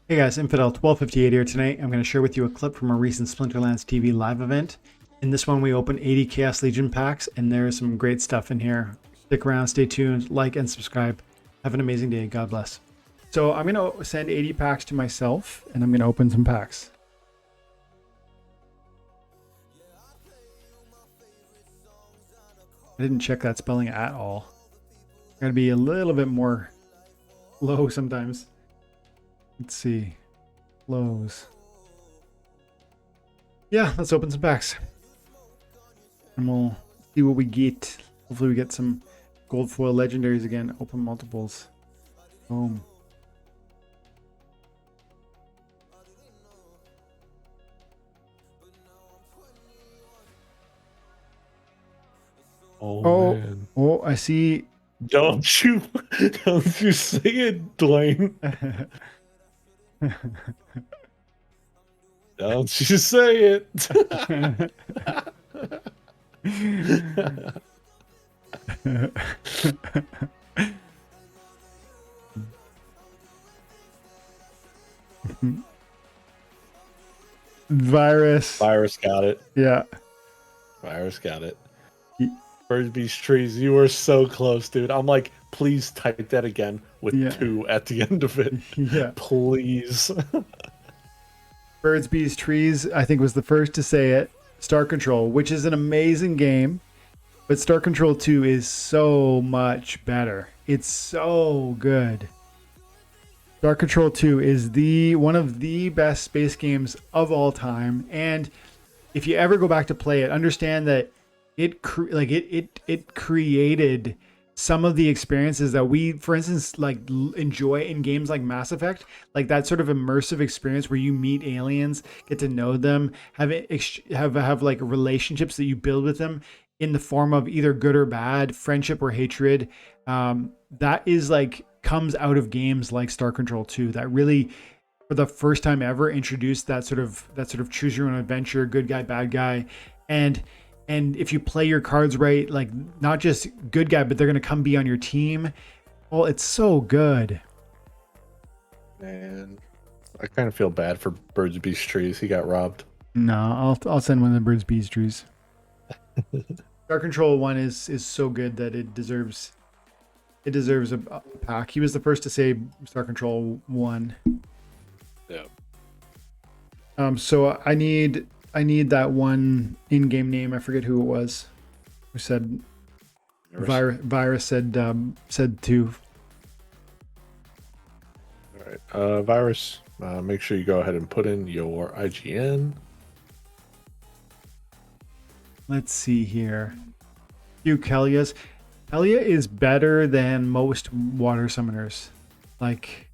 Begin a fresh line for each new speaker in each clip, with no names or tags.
Hey guys, Infidel 1258 here. Tonight I'm going to share with you a clip from a recent Splinterlands TV live event. In this one we opened 80 Chaos Legion packs and there's some great stuff in here. Stick around, stay tuned, like and subscribe. Have an amazing day. God bless. So I'm going to send 80 packs to myself and I'm going to open some packs. I didn't check that spelling at all. Got to be a little bit more low sometimes. Let's see. Lows. Yeah, let's open some packs. And we'll see what we get. Hopefully we get some gold foil legendaries again. Open multiples. Boom.
Man.
Oh, I see.
Don't you say it, Dwayne. Don't you say it.
Virus.
Virus got it.
Yeah.
Virus got it. Birds, bees, trees. You were so close, dude. I'm like, please type that again with 2 at the end of it.
Yeah.
Please.
Birds, bees, trees, I think was the first to say it. Star Control, which is an amazing game, but Star Control 2 is so much better. It's so good. Star Control 2 is one of the best space games of all time, and if you ever go back to play it, understand that it created some of the experiences that we, for instance, like enjoy in games like Mass Effect, like that sort of immersive experience where you meet aliens, get to know them, have like relationships that you build with them in the form of either good or bad, friendship or hatred. That is like comes out of games like Star Control 2 that really, for the first time ever, introduced that sort of choose your own adventure, good guy, bad guy, and if you play your cards right, like not just good guy, but they're going to come be on your team. Oh, it's so good.
Man, I kind of feel bad for Birds, Bees, Trees. He got robbed.
No, I'll send one of the Birds, Bees, Trees. Star Control 1 is so good that it deserves a pack. He was the first to say Star Control 1.
Yeah.
So I need that one in-game name. I forget who it was. Who said virus said 2.
All right. Virus. Make sure you go ahead and put in your IGN.
Let's see here. Kelias. Elia is better than most water summoners. Like,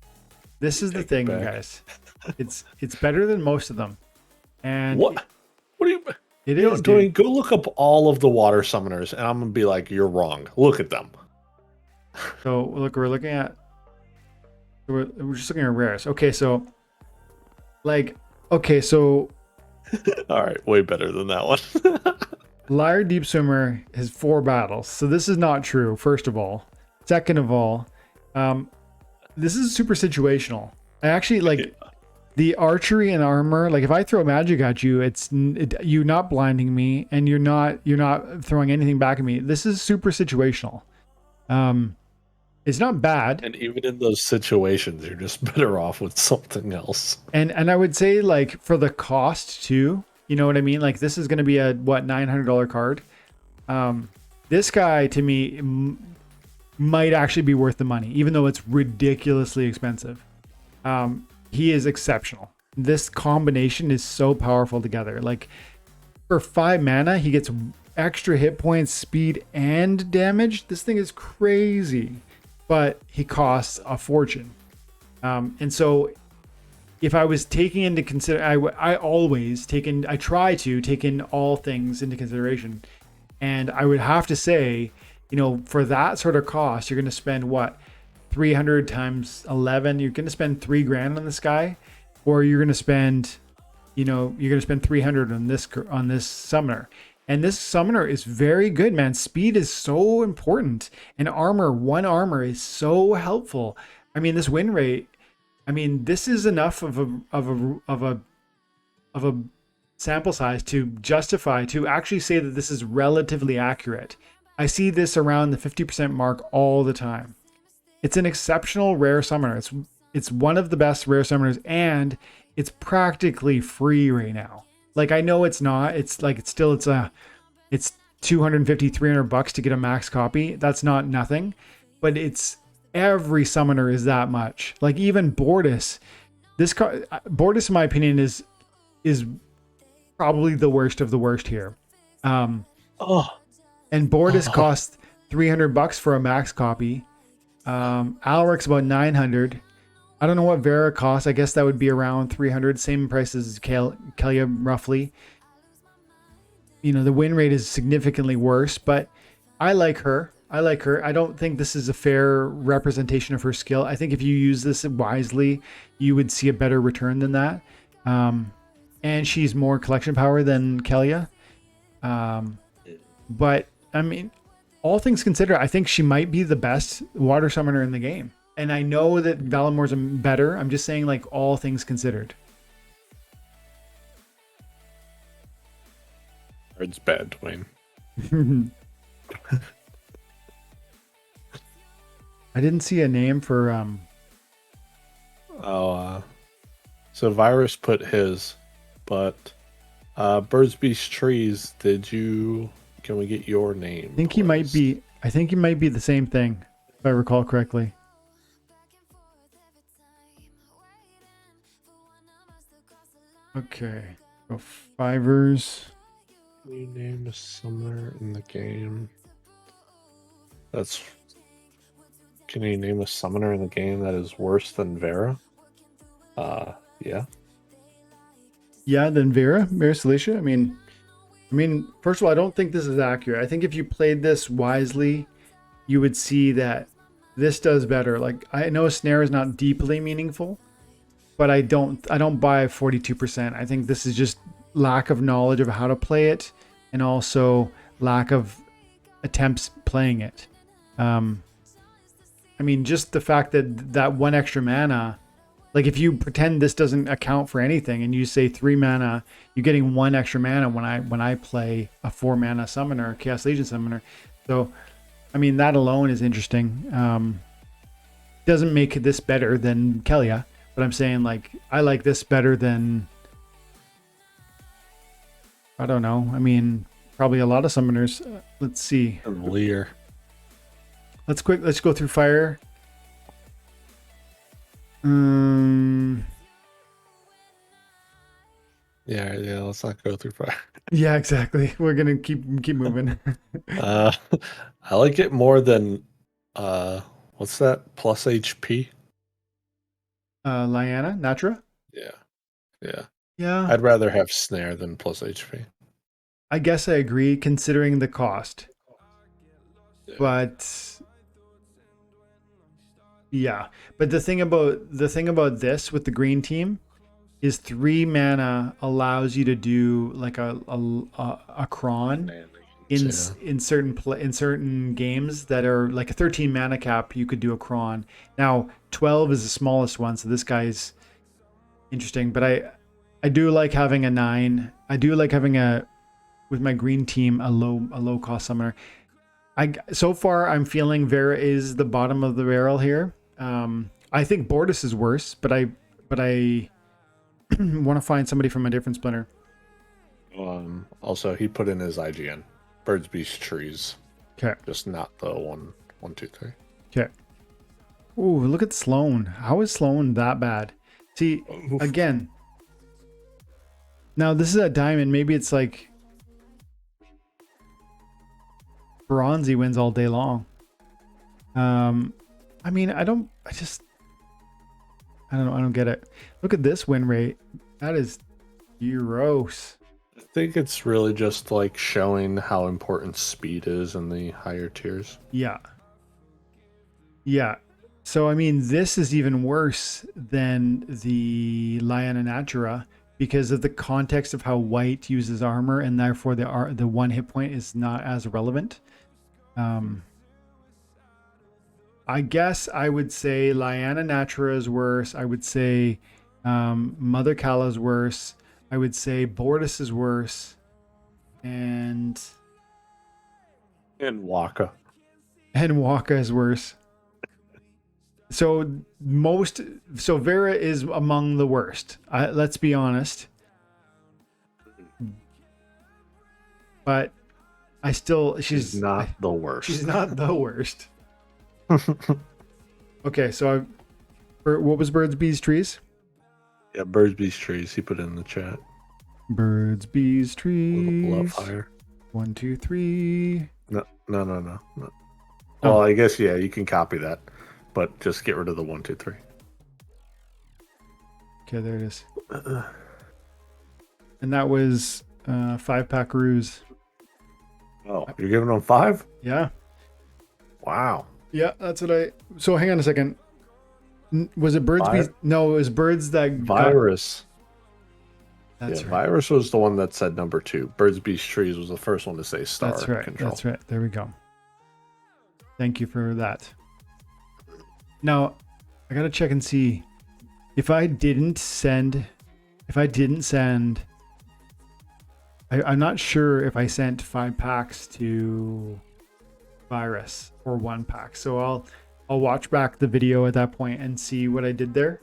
this is the thing, guys. It's better than most of them. And
what do you?
It
is
doing.
Go look up all of the water summoners, and I'm gonna be like, you're wrong. Look at them.
So look, we're looking at. We're just looking at rares. Okay, so.
All right, way better than that one.
Liar Deep Swimmer has 4 battles, so this is not true. First of all, second of all, this is super situational. I actually like. The archery and armor, like if I throw magic at you, you're not blinding me and you're not throwing anything back at me. This is super situational. It's not bad.
And even in those situations, you're just better off with something else.
And I would say, like, for the cost too, you know what I mean? Like, this is going to be a $900 card. This guy to me might actually be worth the money, even though it's ridiculously expensive. He is exceptional. This combination is so powerful together. Like, for 5 mana, he gets extra hit points, speed, and damage. This thing is crazy, but he costs a fortune. And so if I was taking into consideration, I try to take in all things into consideration. And I would have to say, you know, for that sort of cost, you're going to spend what? 300 times 11, you're going to spend $3,000 on this guy, or you're going to spend, you're going to spend 300 on this summoner. And this summoner is very good, man. Speed is so important, and one armor is so helpful. I mean, this win rate I mean, this is enough of a sample size to justify, to actually say that this is relatively accurate. I see this around the 50% mark all the time. It's an exceptional rare summoner. It's one of the best rare summoners, and it's practically free right now. Like, I know it's not. It's like it's 250, 300 bucks to get a max copy. That's not nothing, but it's every summoner is that much. Like even Bortus, Bortus, in my opinion, is probably the worst of the worst here. And Bortus costs 300 bucks for a max copy. Alric's about 900. I don't know what Vera costs. I guess that would be around 300, same price as Kelia roughly. You know, the win rate is significantly worse, but I like her. I don't think this is a fair representation of her skill. I think if you use this wisely, you would see a better return than that. And she's more collection power than Kelia. But I mean, all things considered, I think she might be the best water summoner in the game. And I know that Valamore's better. I'm just saying, like, all things considered.
It's bad, Dwayne.
I didn't see a name for
so Virus put his, but Birds Beast Trees, can we get your name?
I think he might be the same thing, if I recall correctly. Okay. Go Fivers.
Can you name a summoner in the game? Can you name a summoner in the game that is worse than Vera? Yeah.
Yeah, then Vera Celicia. I mean, first of all, I don't think this is accurate. I think if you played this wisely, you would see that this does better. Like, I know Snare is not deeply meaningful, but I don't buy 42%. I think this is just lack of knowledge of how to play it, and also lack of attempts playing it. I mean, just the fact that one extra mana, like if you pretend this doesn't account for anything and you say 3 mana, you're getting 1 extra mana when I play a 4 mana summoner, Chaos Legion summoner. So, I mean, that alone is interesting. Doesn't make this better than Kelia, but I'm saying, like, I like this better than, I don't know. I mean, probably a lot of summoners. Let's see.
And Lear.
Let's go through fire.
Yeah, let's not go through fire.
Yeah, exactly. We're gonna keep moving.
I like it more than what's that? Plus HP?
Lyanna, Natra?
Yeah.
Yeah.
I'd rather have Snare than plus HP.
I guess I agree, considering the cost.
Yeah.
But yeah. But the thing about this with the green team is 3 mana allows you to do like a cron in certain games that are like a 13 mana cap. You could do a cron. Now 12 is the smallest one, so this guy's interesting. But I do like having a 9. I do like having with my green team a low cost summoner. So far I'm feeling Vera is the bottom of the barrel here. I think Bortus is worse, but I want to find somebody from a different Splinter.
Also, he put in his IGN. Birds, Beast, Trees.
Okay.
Just not the 1, 2, 3.
Okay. Ooh, look at Sloan. How is Sloan that bad? See, again. Now, this is a diamond. Maybe it's like Bronzy wins all day long. I mean, I don't know. I don't get it. Look at this win rate. That is gross.
I think it's really just like showing how important speed is in the higher tiers.
Yeah. So, I mean, this is even worse than the Lyanna Natura because of the context of how white uses armor, and therefore the 1 hit point is not as relevant. I guess I would say Lyanna Natura is worse. I would say Mother Kala is worse. I would say Bortus is worse. And
Waka.
Waka is worse. So Vera is among the worst. Let's be honest. But she's
not the worst.
She's not the worst. Okay, so what was Birds, Bees, Trees?
Yeah, Birds, Bees, Trees. He put it in the chat.
Birds, Bees, Trees.
Love higher.
1, 2, 3.
No.
Oh.
Well, I guess, yeah, you can copy that, but just get rid of the 1, 2, 3.
Okay, there it is. And that was 5-pack ruse.
Oh, you're giving them 5?
Yeah.
Wow.
Yeah, that's what so hang on a second. Was it Birds, Bees? No, it was Birds that
Virus.
That's right.
Virus was the one that said number 2. Birds, Bees, Trees was the first one to say star.
That's right.
Control.
That's right. There we go. Thank you for that. Now, I gotta check and see if I didn't send. I'm not sure if I sent 5 packs to Virus or 1 pack. So I'll watch back the video at that point and see what I did there.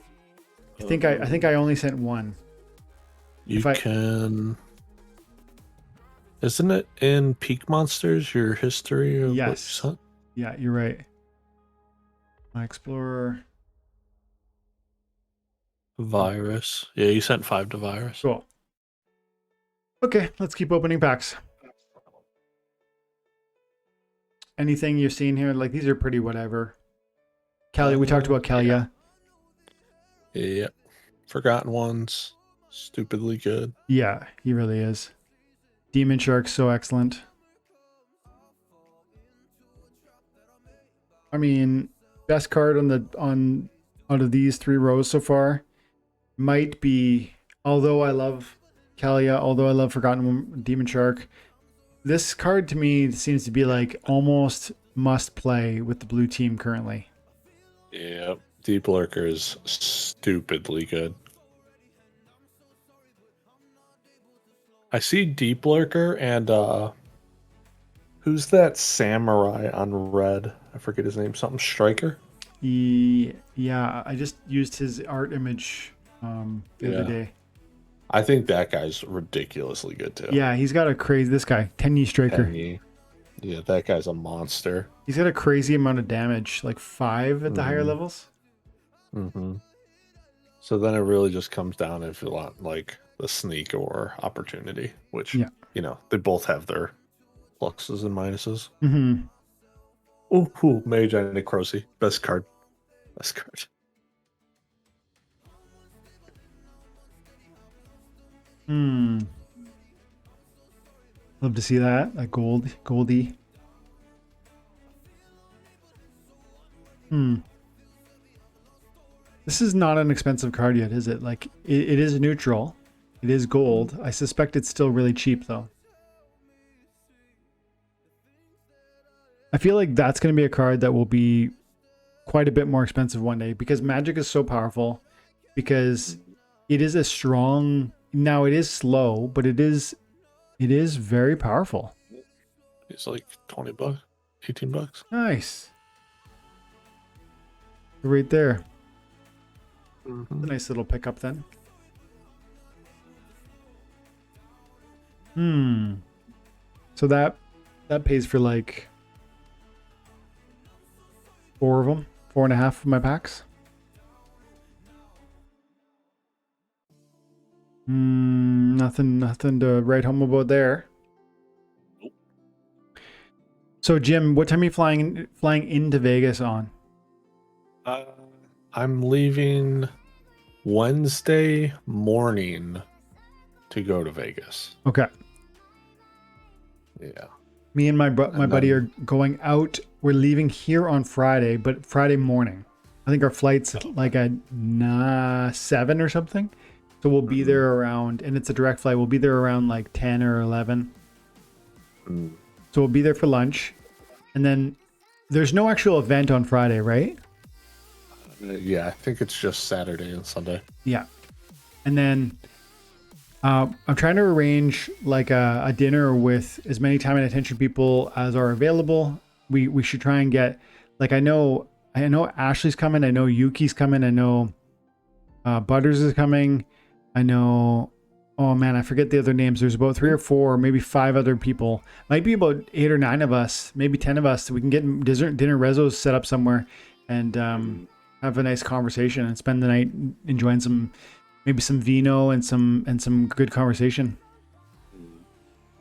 I think I only sent 1.
You can. Isn't it in Peak Monsters, your history of what you sent?
Yeah, you're right. My Explorer.
Virus. Yeah, you sent 5 to Virus.
Cool. Okay, let's keep opening packs. Anything you're seeing here? Like, these are pretty whatever. Kalia, we talked about Kalia.
Yeah. Forgotten Ones. Stupidly good.
Yeah, he really is. Demon Shark, so excellent. I mean, best card out of these 3 rows so far might be, although I love Kalia, although I love Forgotten Demon Shark, this card to me seems to be like almost must play with the blue team currently.
Yeah, Deep Lurker is stupidly good. I see Deep Lurker and who's that samurai on red? I forget his name. Something Striker?
Yeah, I just used his art image the other day.
I think that guy's ridiculously good too.
Yeah, he's got a crazy, this guy, Tenyi Striker.
Tenyi. Yeah, that guy's a monster.
He's got a crazy amount of damage, like 5 at the higher levels.
Mm-hmm. So then it really just comes down if you want like the sneak or opportunity, which, you know, they both have their pluses and minuses.
Mm-hmm.
Oh, cool. Mage and Necrosi. Best card. Best card.
Love to see that. That Goldie. This is not an expensive card yet, is it? Like, it is neutral. It is gold. I suspect it's still really cheap, though. I feel like that's going to be a card that will be quite a bit more expensive one day because Magic is so powerful. Because it is a strong... Now, it is slow, but it is very powerful.
It's like $20, $18.
Nice. Right there.
Mm-hmm.
A nice little pickup then. So that pays for like 4 of them, 4.5 of my packs. Nothing to write home about there.
Nope.
So Jim, what time are you flying into Vegas on?
I'm leaving Wednesday morning to go to Vegas.
Okay.
Yeah.
Me and my buddy are going out. We're leaving here on Friday, but Friday morning. I think our flight's like at 7 or something. So we'll be there around, and it's a direct flight. We'll be there around like 10 or 11. So we'll be there for lunch. And then there's no actual event on Friday, right?
Yeah, I think it's just Saturday and Sunday.
Yeah. And then I'm trying to arrange like a dinner with as many time and attention people as are available. We should try and get, like, I know Ashley's coming. I know Yuki's coming. I know Butters is coming. I know, oh man, I forget the other names. There's about 3 or 4, maybe 5 other people. Might be about 8 or 9 of us, maybe 10 of us. We can get dinner rezos set up somewhere and have a nice conversation and spend the night enjoying maybe some vino and some good conversation.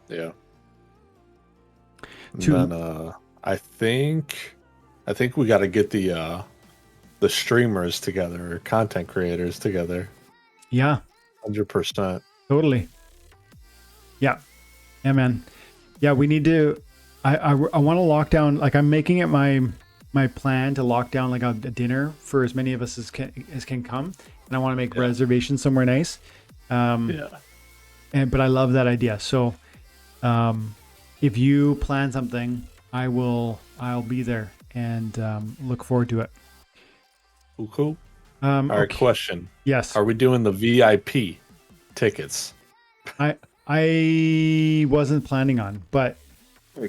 Yeah. And then I think we got to get the streamers together, or content creators together.
Yeah.
100%.
Totally. Yeah. Yeah, man. Yeah, we need to. I want to lock down. Like, I'm making it my plan to lock down like a dinner for as many of us as can come, and I want to make reservations somewhere nice. But I love that idea. So, if you plan something, I'll be there and look forward to it.
Cool. All right,
okay.
question.
Yes.
Are we doing the VIP tickets?
I wasn't planning on, but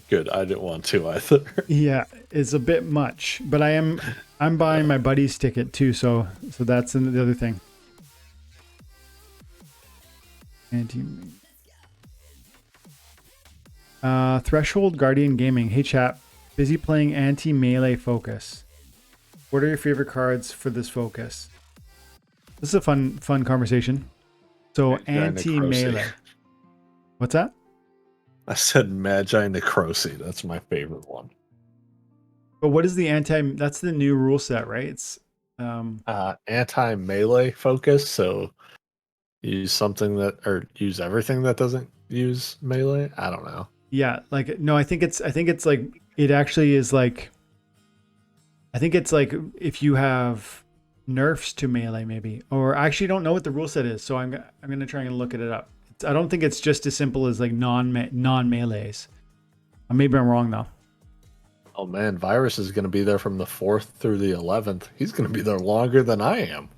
good. I didn't want to either.
Yeah, it's a bit much, but I'm buying my buddy's ticket too, so that's the other thing. Threshold Guardian Gaming. Hey chat, busy playing anti-melee focus. What are your favorite cards for this focus? This is a fun conversation. So anti-melee. What's that?
I said Magi Necrosi. That's my favorite one.
But what is the that's the new rule set, right? It's
anti-melee focus, so use something or use everything that doesn't use melee. I don't know.
Yeah, like no, I think it's like it actually is like I think it's like if you have nerfs to melee maybe, or I actually don't know what the rule set is, so I'm gonna try and look it up. I don't think it's just as simple as like non melees. Maybe I'm wrong though.
Oh man, Virus is gonna be there from the 4th through the 11th. He's gonna be there longer than I am.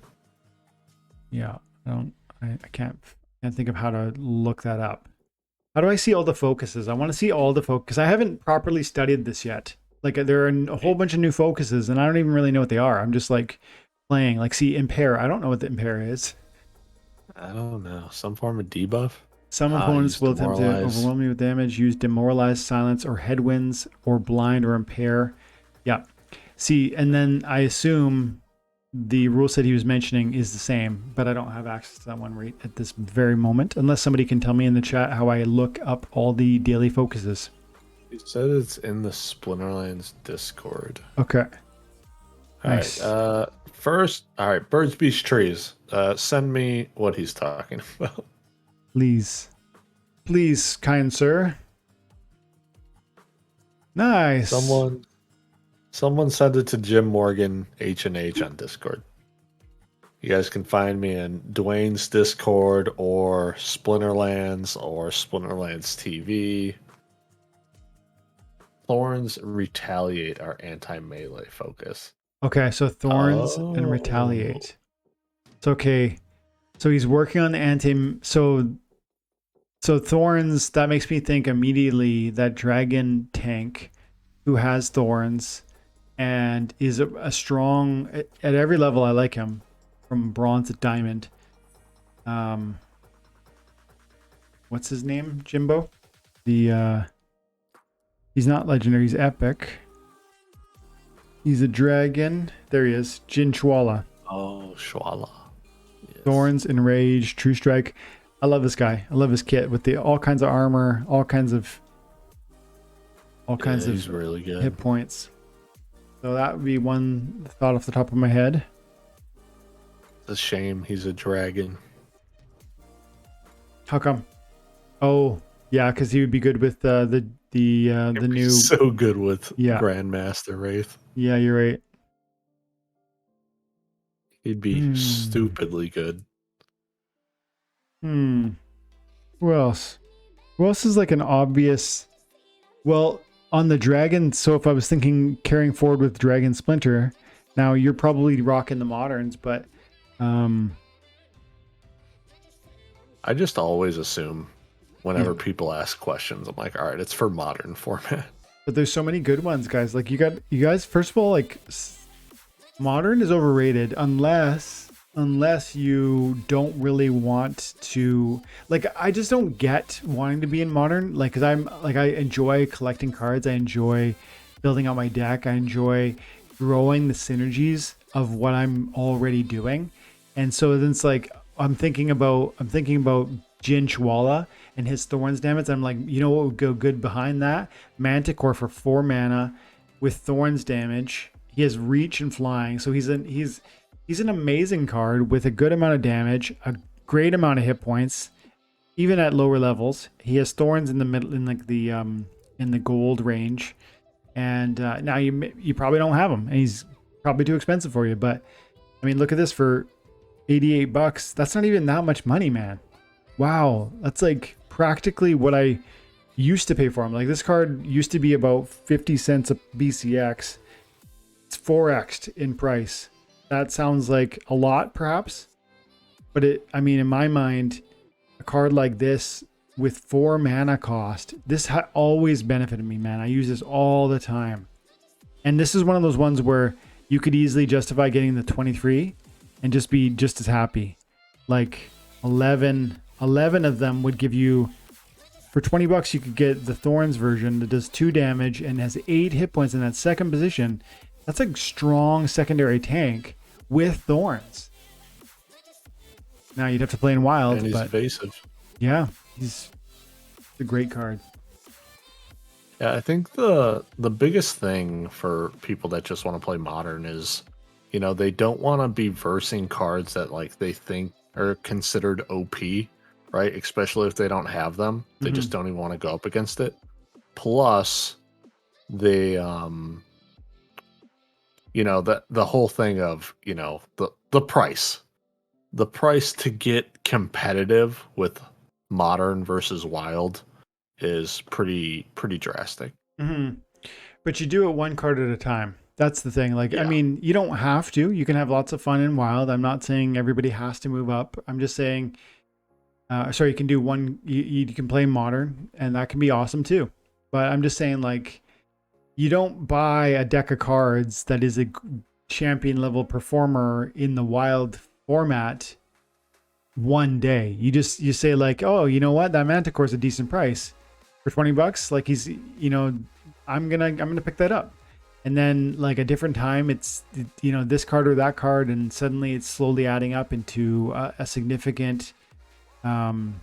Yeah, I can't think of how to look that up. How do I see all the focuses? I want to see all the focus because I haven't properly studied this yet. Like there are a whole bunch of new focuses and I don't even really know what they are. I'm just like playing. Like see impair. I don't know what the impair is.
I don't know. Some form of debuff.
Some opponents will attempt to overwhelm me with damage, use demoralize, silence, or headwinds, or blind or impair. Yeah. See, and then I assume the rule set he was mentioning is the same, but I don't have access to that one right at this very moment, unless somebody can tell me in the chat how I look up all the daily focuses.
He said it's in the Splinterlands Discord.
Okay.
Nice. All right. First, all right, Birds, Beach, Trees. Send me what he's talking about.
Please, kind sir. Nice.
Someone sent it to Jim Morgan H&H on Discord. You guys can find me in Dwayne's Discord or Splinterlands or SplinterlandsTV. Thorns Retaliate are anti-melee focus.
Okay, so Thorns and Retaliate. It's okay. So he's working on the anti. So Thorns, that makes me think immediately that dragon tank who has Thorns and is a strong at every level. I like him from bronze to diamond. What's his name? Jimbo? He's not legendary, he's epic. He's a dragon. There he is. Jin Chwala.
Oh, Chwala.
Yes. Thorns, Enrage, True Strike. I love this guy. I love his kit with the all kinds of armor, all kinds of
he's really good.
Hit points. So that would be one thought off the top of my head.
It's a shame he's a dragon.
How come? Oh, yeah, because he would be good with the new.
So good with Grandmaster Wraith.
Yeah, you're right.
He'd be stupidly good.
Who else? Who else is like an obvious? Well, on the Dragon, so if I was thinking carrying forward with Dragon Splinter, now you're probably rocking the moderns, but
I just always assume whenever people ask questions, I'm like, all right, it's for modern format.
but there's so many good ones, guys. Like you guys. First of all, like modern is overrated unless you don't really want to. Like I just don't get wanting to be in modern. Like because I'm like I enjoy collecting cards. I enjoy building out my deck. I enjoy growing the synergies of what I'm already doing, and so then it's like I'm thinking about Jin Chwala and his Thorns damage. I'm like, you know what would go good behind that? Manticore for 4 mana with Thorns damage. He has reach and flying, so he's an amazing card with a good amount of damage, a great amount of hit points, even at lower levels. He has Thorns in the middle, in like the in the gold range, and now you probably don't have him, and he's probably too expensive for you. But I mean, look at this for $88. That's not even that much money, man. Wow, that's like practically what I used to pay for him. Like this card used to be about 50 cents a BCX. It's 4x'd in price. That sounds like a lot, perhaps, but I mean, in my mind, a card like this with 4 mana cost, this always benefited me, man. I use this all the time, and this is one of those ones where you could easily justify getting the 23 and just be just as happy. Like 11 of them would give you, for $20 you could get the Thorns version that does 2 damage and has 8 hit points in that second position. That's a strong secondary tank with Thorns. Now you'd have to play in wild,
And he's
but
evasive.
yeah, he's a great card.
Yeah, I think the biggest thing for people that just want to play modern is, you know, they don't want to be versing cards that like they think are considered OP, right? Especially if they don't have them. They just don't even want to go up against it. Plus, they you know, the whole thing of, you know, the price. The price to get competitive with modern versus wild is pretty drastic.
But you do it one card at a time. That's the thing. Like, I
Yeah.
mean, you don't have to. You can have lots of fun in wild. I'm not saying everybody has to move up. I'm just saying, sorry, you can do one. You can play modern, and that can be awesome too. But I'm just saying, like, you don't buy a deck of cards that is a champion level performer in the wild format one day. You say like, oh, you know what? That Manticore is a decent price for $20. Like he's, you know, I'm gonna pick that up. And then like a different time, it's, you know, this card or that card, and suddenly it's slowly adding up into a significant wild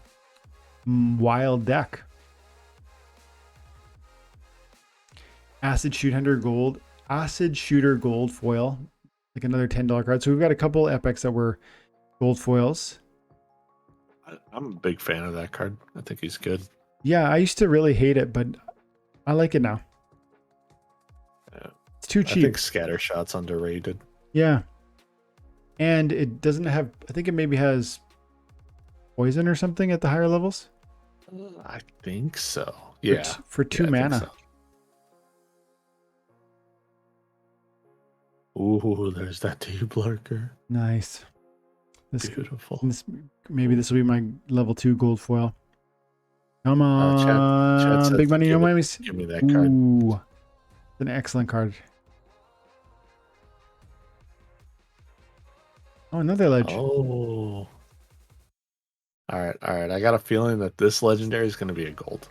deck. Acid Shooter Gold foil, like another $10 card. So we've got a couple epics that were gold foils.
I'm a big fan of that card. I think he's good.
Yeah, I used to really hate it, but I like it now.
Yeah.
It's too
I
cheap.
think Scattershot's underrated.
Yeah. And it doesn't have, I think it maybe has poison or something at the higher levels.
I think so. Yeah.
For 2 mana.
Ooh, there's that deep lurker.
Nice.
Beautiful.
Maybe this will be my level 2 gold foil. Come on.
Chad said
Big money, no money.
Give me that card.
Ooh. It's an excellent card. Oh, another ledge.
Oh. All right. I got a feeling that this legendary is going to be a gold.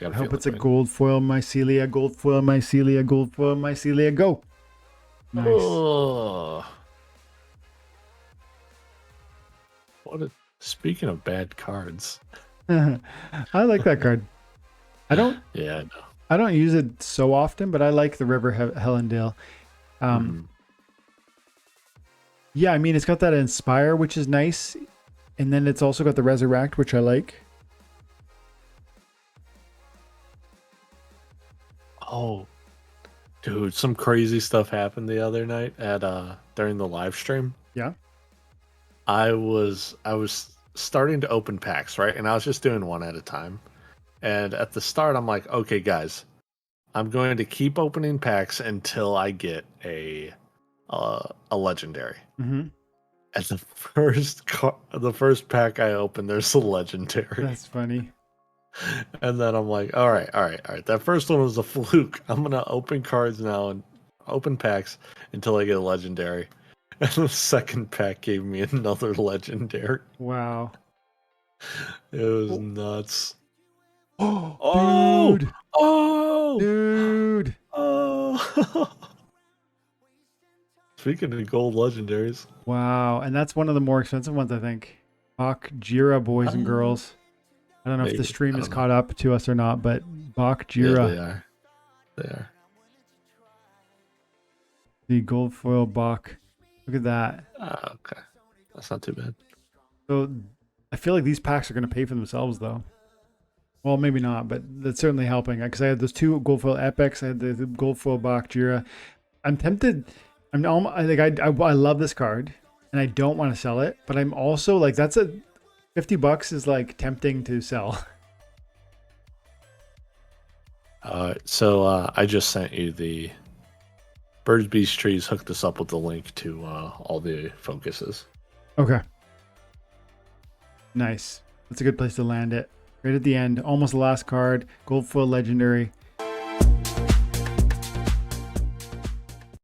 I hope it's a gold foil mycelia, gold foil mycelia, gold foil mycelia. Go. Nice.
Oh. Speaking of bad cards.
I like that card. I don't
Yeah, I know.
I don't use it so often, but I like the River Hellendale. Yeah, I mean, it's got that Inspire, which is nice. And then it's also got the Resurrect, which I like.
Oh, dude, some crazy stuff happened the other night at during the live stream.
Yeah.
I was starting to open packs, right? And I was just doing one at a time. And at the start, I'm like, okay, guys, I'm going to keep opening packs until I get a legendary.
Mm-hmm.
And the first pack I open, there's a legendary.
That's funny.
And then I'm like, all right. That first one was a fluke. I'm gonna open cards now and open packs until I get a legendary. And the second pack gave me another legendary.
Wow.
It was
Oh,
nuts.
dude.
Oh!
Dude.
Oh! Speaking of gold legendaries.
Wow. And that's one of the more expensive ones, I think. Bak Jira, boys and girls. I don't know if the
Maybe.
stream
I
is
don't
caught up to us or not, but Bak
Yeah,
Jira,
they are. They are.
the gold foil Bak. Look at that.
Okay. That's not too bad.
So I feel like these packs are going to pay for themselves, though. Well, maybe not, but that's certainly helping. Because I had those two gold foil epics. I had the gold foil Bak Jira. I'm tempted. I love this card, and I don't want to sell it. But I'm also like, that's a $50 is like tempting to sell.
So I just sent you the Birds, Bees, Trees. Hooked us up with the link to all the focuses.
Okay. Nice. That's a good place to land it. Right at the end, almost the last card. Gold foil legendary.